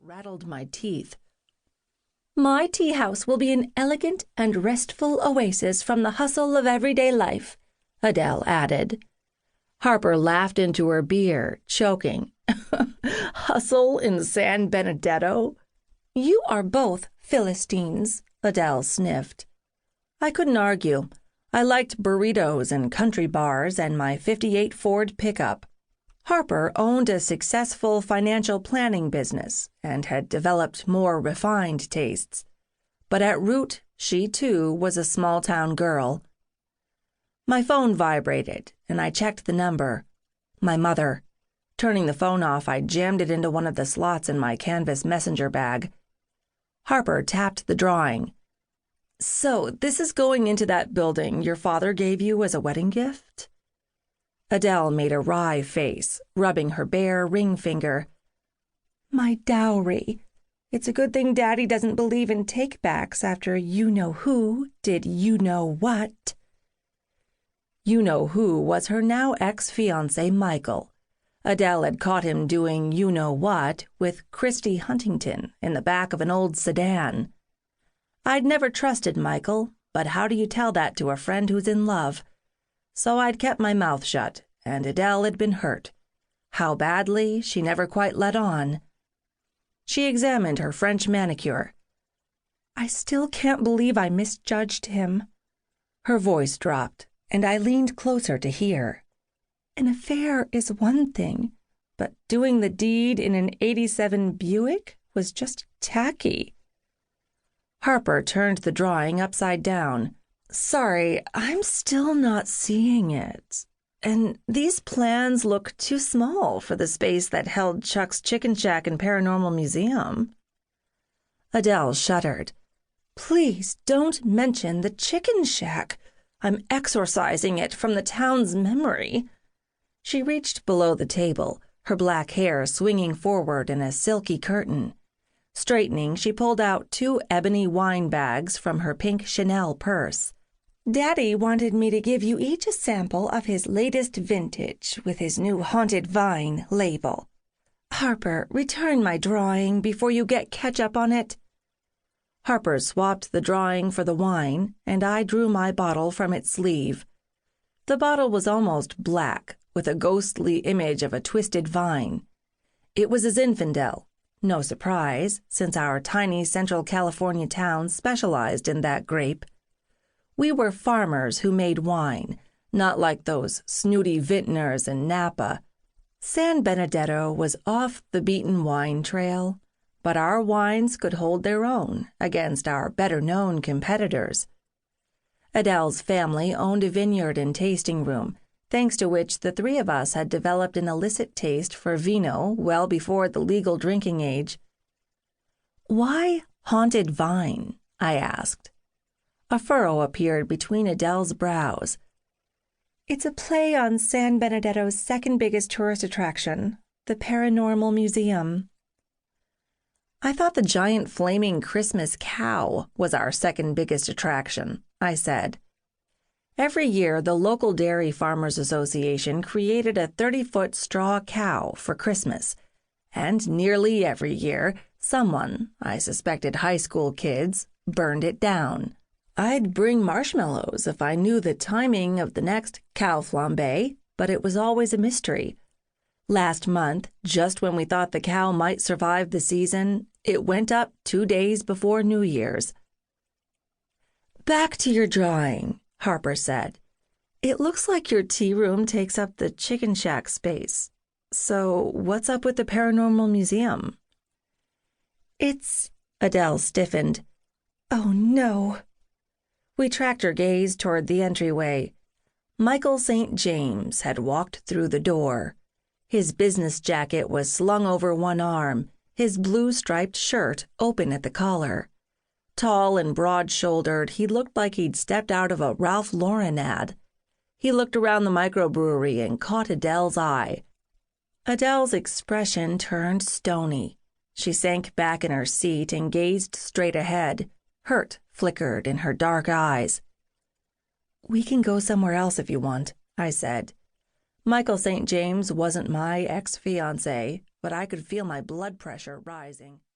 rattled my teeth. "My tea house will be an elegant and restful oasis from the hustle of everyday life," Adele added. Harper laughed into her beer, choking. "Hustle in San Benedetto?" "You are both Philistines," Adele sniffed. I couldn't argue. I liked burritos and country bars and my '58 Ford pickup. Harper owned a successful financial planning business and had developed more refined tastes. But at root, she too was a small-town girl. My phone vibrated, and I checked the number. My mother. Turning the phone off, I jammed it into one of the slots in my canvas messenger bag. Harper tapped the drawing. "So, this is going into that building your father gave you as a wedding gift?" Adele made a wry face, rubbing her bare ring finger. "My dowry. It's a good thing Daddy doesn't believe in take-backs after you-know-who did you-know-what." You-know-who was her now ex-fiancé Michael. Adele had caught him doing you-know-what with Christy Huntington in the back of an old sedan. I'd never trusted Michael, but how do you tell that to a friend who's in love? So I'd kept my mouth shut, and Adele had been hurt. How badly, she never quite let on. She examined her French manicure. "I still can't believe I misjudged him." Her voice dropped, and I leaned closer to hear. "An affair is one thing, but doing the deed in an '87 Buick was just tacky." Harper turned the drawing upside down. "Sorry, I'm still not seeing it. And these plans look too small for the space that held Chuck's Chicken Shack and Paranormal Museum." Adele shuddered. "Please don't mention the Chicken Shack. I'm exorcising it from the town's memory." She reached below the table, her black hair swinging forward in a silky curtain. Straightening, she pulled out 2 ebony wine bags from her pink Chanel purse. "Daddy wanted me to give you each a sample of his latest vintage with his new Haunted Vine label. Harper, return my drawing before you get ketchup on it." Harper swapped the drawing for the wine, and I drew my bottle from its sleeve. The bottle was almost black, with a ghostly image of a twisted vine. It was a Zinfandel. No surprise, since our tiny Central California town specialized in that grape. We were farmers who made wine, not like those snooty vintners in Napa. San Benedetto was off the beaten wine trail, but our wines could hold their own against our better-known competitors. Adele's family owned a vineyard and tasting room, thanks to which the 3 of us had developed an illicit taste for vino well before the legal drinking age. "Why Haunted Vine?" I asked. A furrow appeared between Adele's brows. "It's a play on San Benedetto's second biggest tourist attraction, the Paranormal Museum." "I thought the giant flaming Christmas cow was our second biggest attraction," I said. Every year, the local Dairy Farmers Association created a 30-foot straw cow for Christmas, and nearly every year, someone, I suspected high school kids, burned it down. I'd bring marshmallows if I knew the timing of the next cow flambe, but it was always a mystery. Last month, just when we thought the cow might survive the season, it went up 2 days before New Year's. "Back to your drawing," Harper said. "It looks like your tea room takes up the Chicken Shack space. So what's up with the Paranormal Museum?" Adele stiffened. "Oh, no." We tracked her gaze toward the entryway. Michael St. James had walked through the door. His business jacket was slung over one arm, his blue-striped shirt open at the collar. Tall and broad-shouldered, he looked like he'd stepped out of a Ralph Lauren ad. He looked around the microbrewery and caught Adele's eye. Adele's expression turned stony. She sank back in her seat and gazed straight ahead. Hurt flickered in her dark eyes. "We can go somewhere else if you want," I said. Michael St. James wasn't my ex-fiancé, but I could feel my blood pressure rising.